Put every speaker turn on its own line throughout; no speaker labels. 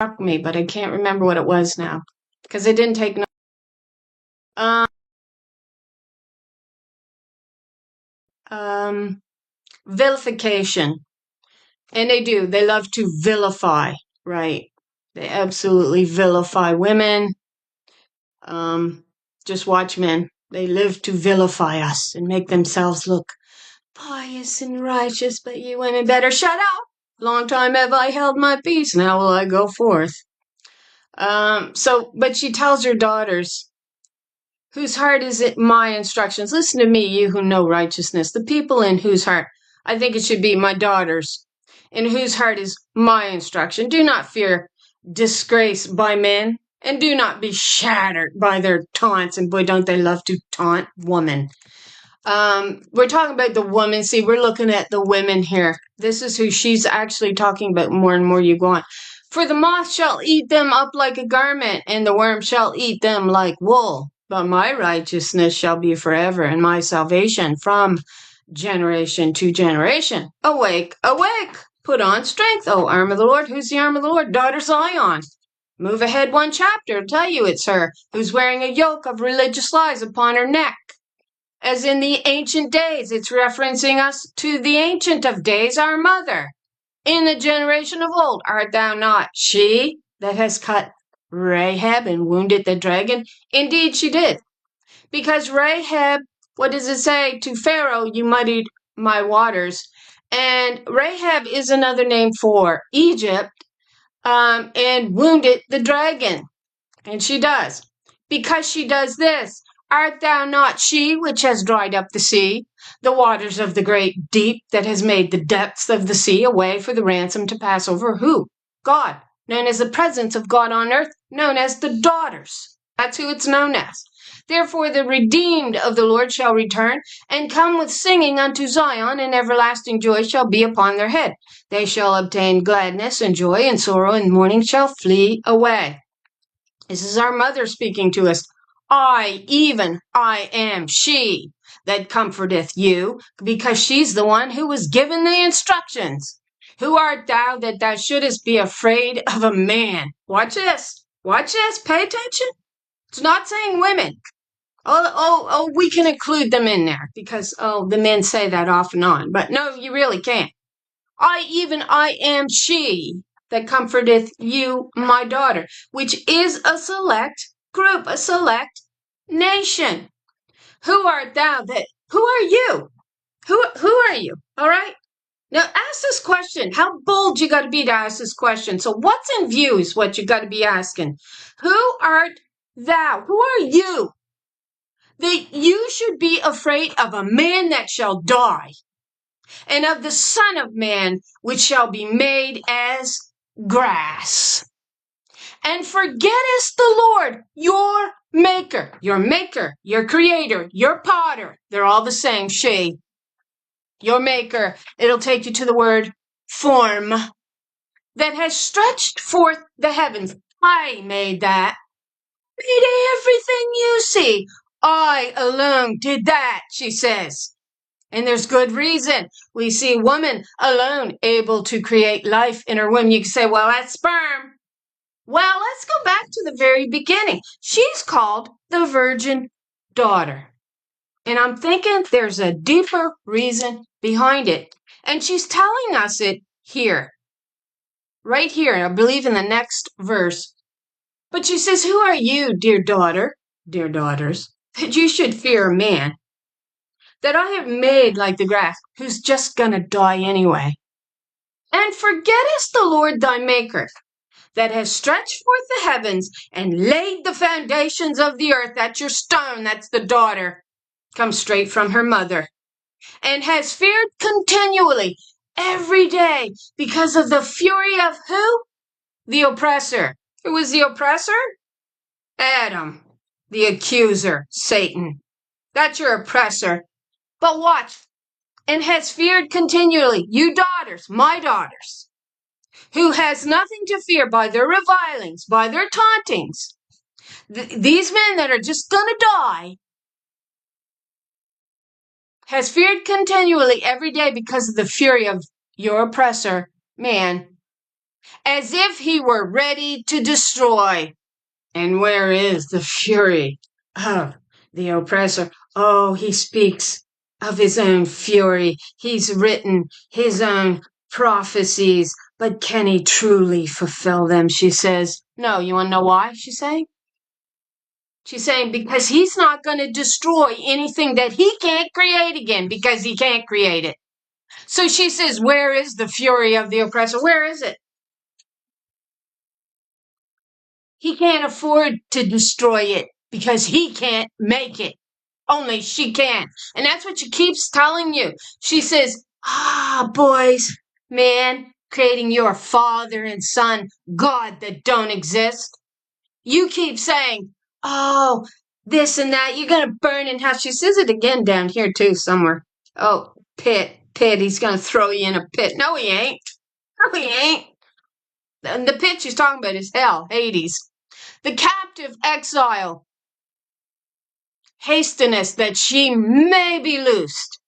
struck me, but I can't remember what it was now because I didn't take notes. Vilification. And they do. They love to vilify, right? They absolutely vilify women. Just watch men. They live to vilify us and make themselves look pious and righteous, but you women better shut up. Long time have I held my peace, now will I go forth. But she tells her daughters, whose heart is it my instructions? Listen to me, you who know righteousness, the people in whose heart, I think it should be my daughters, in whose heart is my instruction. Do not fear disgrace by men, and do not be shattered by their taunts. And boy, don't they love to taunt woman. We're talking about the woman. See, we're looking at the women here. This is who she's actually talking about more and more you go on. For the moth shall eat them up like a garment, and the worm shall eat them like wool. But my righteousness shall be forever, and my salvation from generation to generation. Awake, awake, put on strength, O arm of the Lord. Who's the arm of the Lord? Daughter Zion. Move ahead one chapter, tell you it's her, who's wearing a yoke of religious lies upon her neck. As in the ancient days, it's referencing us to the ancient of days, our mother. In the generation of old, art thou not she that has cut Rahab and wounded the dragon? Indeed she did. Because Rahab, what does it say? To Pharaoh, you muddied my waters. And Rahab is another name for Egypt, and wounded the dragon. And she does. Because she does this, art thou not she which has dried up the sea, the waters of the great deep, that has made the depths of the sea a way for the ransom to pass over? Who? God, known as the presence of God on earth, known as the daughters. That's who it's known as. Therefore the redeemed of the Lord shall return, and come with singing unto Zion, and everlasting joy shall be upon their head. They shall obtain gladness and joy, and sorrow and mourning shall flee away. This is our mother speaking to us. I am she that comforteth you, because she's the one who was given the instructions. Who art thou that thou shouldest be afraid of a man? Watch this. Watch this. Pay attention. It's not saying women. We can include them in there because, the men say that off and on. But no, you really can't. I am she that comforteth you, my daughter, which is a select group, a select nation. Who art thou that, who are you? Who are you? All right. Now ask this question. How bold you got to be to ask this question. So what's in view is what you got to be asking. Who art thou? Who are you? That you should be afraid of a man that shall die, and of the Son of Man, which shall be made as grass. And forgettest the Lord, your maker, your creator, your potter. They're all the same, she. Your maker. It'll take you to the word form. That has stretched forth the heavens. I made that. Made everything you see. I alone did that, she says. And there's good reason. We see woman alone able to create life in her womb. You can say, well, that's sperm. Well, let's go back to the very beginning. She's called the virgin daughter. And I'm thinking there's a deeper reason behind it. And she's telling us it here. Right here, I believe in the next verse. But she says, who are you, dear daughter, dear daughters, that you should fear a man that I have made like the grass, who's just gonna die anyway? And forgettest the Lord thy maker, that has stretched forth the heavens and laid the foundations of the earth. That's your stone, that's the daughter, comes straight from her mother, and has feared continually every day because of the fury of who? The oppressor. Who was the oppressor? Adam, the accuser, Satan. That's your oppressor. But watch. And has feared continually, you daughters, my daughters, who has nothing to fear by their revilings, by their tauntings. These men that are just gonna die, has feared continually every day because of the fury of your oppressor, man. as if he were ready to destroy. And where is the fury of the oppressor? Oh, he speaks of his own fury. He's written his own prophecies, but can he truly fulfill them? She says. No, you want to know why? She's saying because he's not going to destroy anything that he can't create again, because he can't create it. So she says, where is the fury of the oppressor? Where is it? He can't afford to destroy it because he can't make it. Only she can. And that's what she keeps telling you. She says, boys, man, creating your father and son, God that don't exist. You keep saying, oh, this and that. You're going to burn in hell. She says it again down here, too, somewhere. Oh, pit. He's going to throw you in a pit. No, he ain't. No, he ain't. And the pit she's talking about is hell, Hades. The captive exile hasteneth that she may be loosed,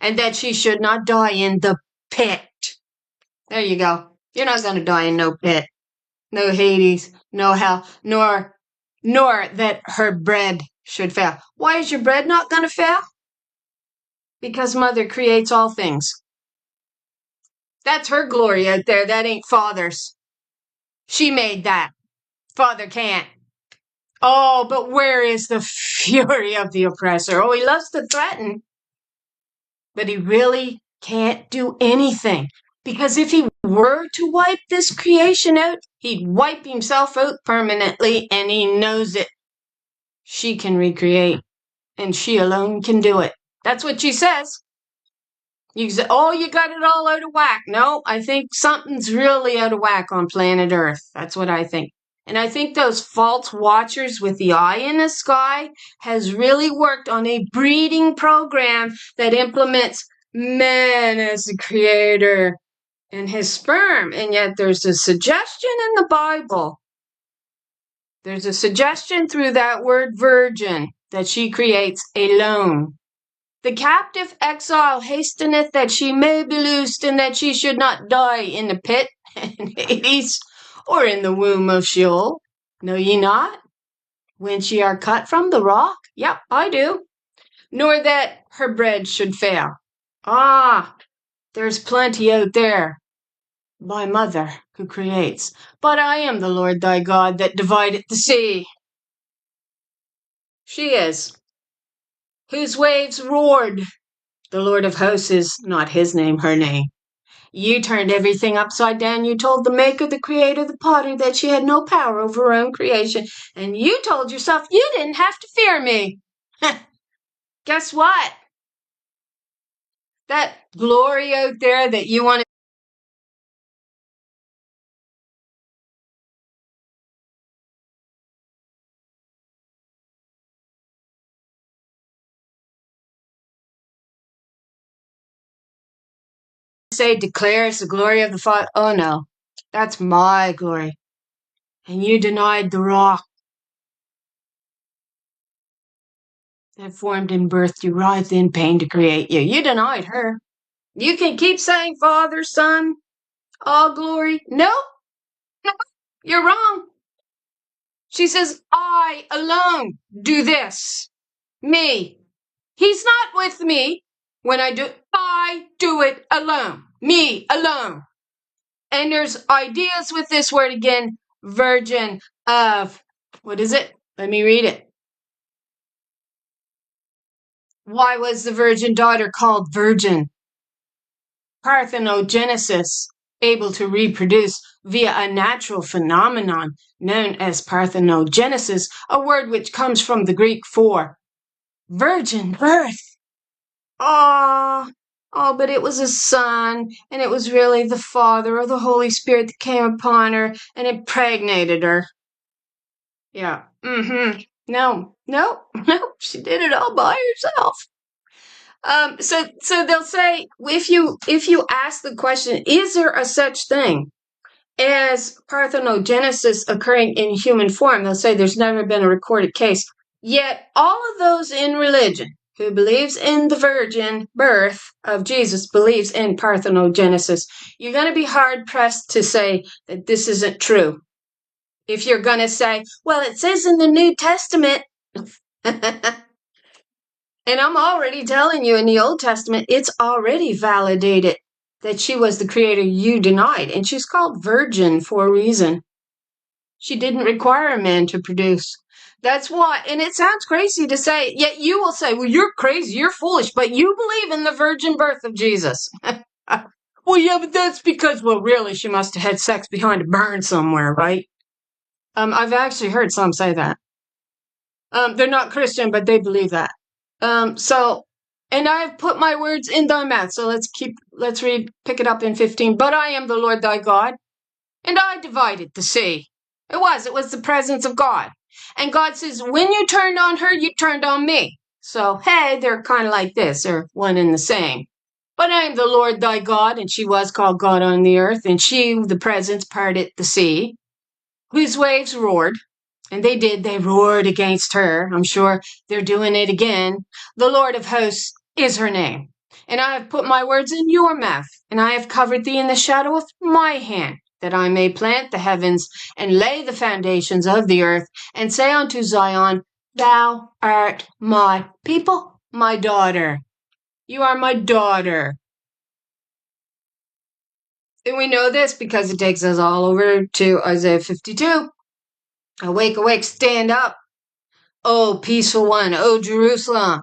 and that she should not die in the pit. There you go. You're not going to die in no pit, no Hades, no hell, nor that her bread should fail. Why is your bread not going to fail? Because Mother creates all things. That's her glory out there. That ain't Father's. She made that. Father can't. Oh, but where is the fury of the oppressor? Oh, he loves to threaten, but he really can't do anything. Because if he were to wipe this creation out, he'd wipe himself out permanently, and he knows it. She can recreate, and she alone can do it. That's what she says. You say, oh, you got it all out of whack. No, I think something's really out of whack on planet Earth. That's what I think. And I think those false watchers with the eye in the sky has really worked on a breeding program that implements man as the creator and his sperm. And yet there's a suggestion in the Bible. There's a suggestion through that word virgin that she creates alone. The captive exile hasteneth that she may be loosed, and that she should not die in the pit, in Hades, or in the womb of Sheol. Know ye not? Whence ye are cut from the rock? Yep, I do. Nor that her bread should fail. There's plenty out there. My Mother, who creates. But I am the Lord thy God that divideth the sea. She is. Whose waves roared. The Lord of hosts is not his name, her name. You turned everything upside down. You told the maker, the creator, the potter, that she had no power over her own creation. And you told yourself you didn't have to fear me. Guess what? That glory out there that you want to say declares the glory of the Father. Oh no, that's my glory. And you denied the rock that formed and birthed you, writhed in pain to create you. You denied her. You can keep saying Father, Son, all glory. No, you're wrong. She says, I alone do this. Me. He's not with me when I do. I do it alone. Me alone. And there's ideas with this word again, virgin of, what is it? Let me read it. Why was the virgin daughter called virgin? Parthenogenesis, able to reproduce via a natural phenomenon known as parthenogenesis, a word which comes from the Greek for virgin birth. But it was a son, and it was really the Father or the Holy Spirit that came upon her and impregnated her. Yeah. No, she did it all by herself. So they'll say, if you ask the question, is there a such thing as parthenogenesis occurring in human form? They'll say there's never been a recorded case. Yet all of those in religion, who believes in the virgin birth of Jesus believes in parthenogenesis. You're going to be hard pressed to say that this isn't true. If you're going to say, well, it says in the New Testament, and I'm already telling you in the Old Testament, it's already validated that she was the creator you denied. And she's called virgin for a reason. She didn't require a man to produce. That's why, and it sounds crazy to say, yet you will say, well, you're crazy, you're foolish, but you believe in the virgin birth of Jesus. Well, yeah, but that's because, well, really, she must have had sex behind a barn somewhere, right? I've actually heard some say that. They're not Christian, but they believe that. And I've put my words in thy mouth. So let's pick it up in 15. But I am the Lord thy God, and I divided the sea. It was the presence of God. And God says, when you turned on her, you turned on me. So, hey, they're kind of like this. They're one and the same. But I am the Lord thy God, and she was called God on the earth, and she, the presence, parted the sea, whose waves roared. And they roared against her. I'm sure they're doing it again. The Lord of hosts is her name. And I have put my words in your mouth, and I have covered thee in the shadow of my hand, that I may plant the heavens and lay the foundations of the earth, and say unto Zion, thou art my people, my daughter. You are my daughter. And we know this because it takes us all over to Isaiah 52. Awake, awake, stand up. O peaceful one, O Jerusalem,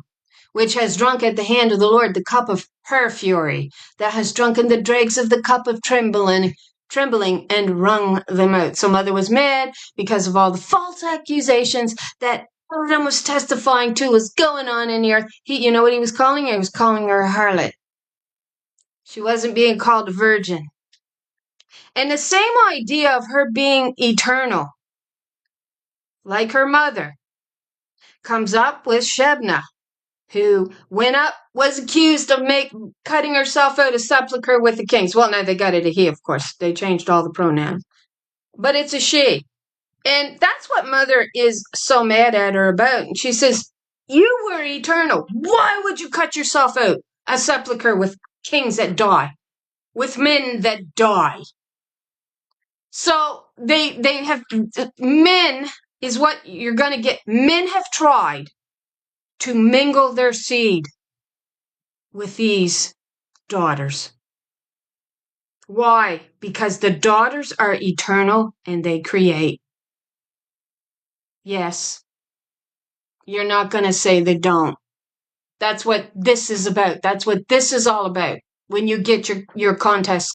which has drunk at the hand of the Lord the cup of her fury, that has drunken the dregs of the cup of trembling and wrung them out. So mother was mad because of all the false accusations that Adam was testifying to was going on in the earth. You know what he was calling her? He was calling her a harlot. She wasn't being called a virgin. And the same idea of her being eternal, like her mother, comes up with Shebna, who went up, was accused of cutting herself out a sepulchre with the kings. Well, no, they got it a he, of course. They changed all the pronouns. But it's a she. And that's what mother is so mad at her about. And she says, you were eternal. Why would you cut yourself out a sepulchre with kings that die, with men that die? So they have, men is what you're going to get. Men have tried to mingle their seed with these daughters. Why? Because the daughters are eternal and they create. Yes. You're not going to say they don't. That's what this is about. That's what this is all about. When you get your contest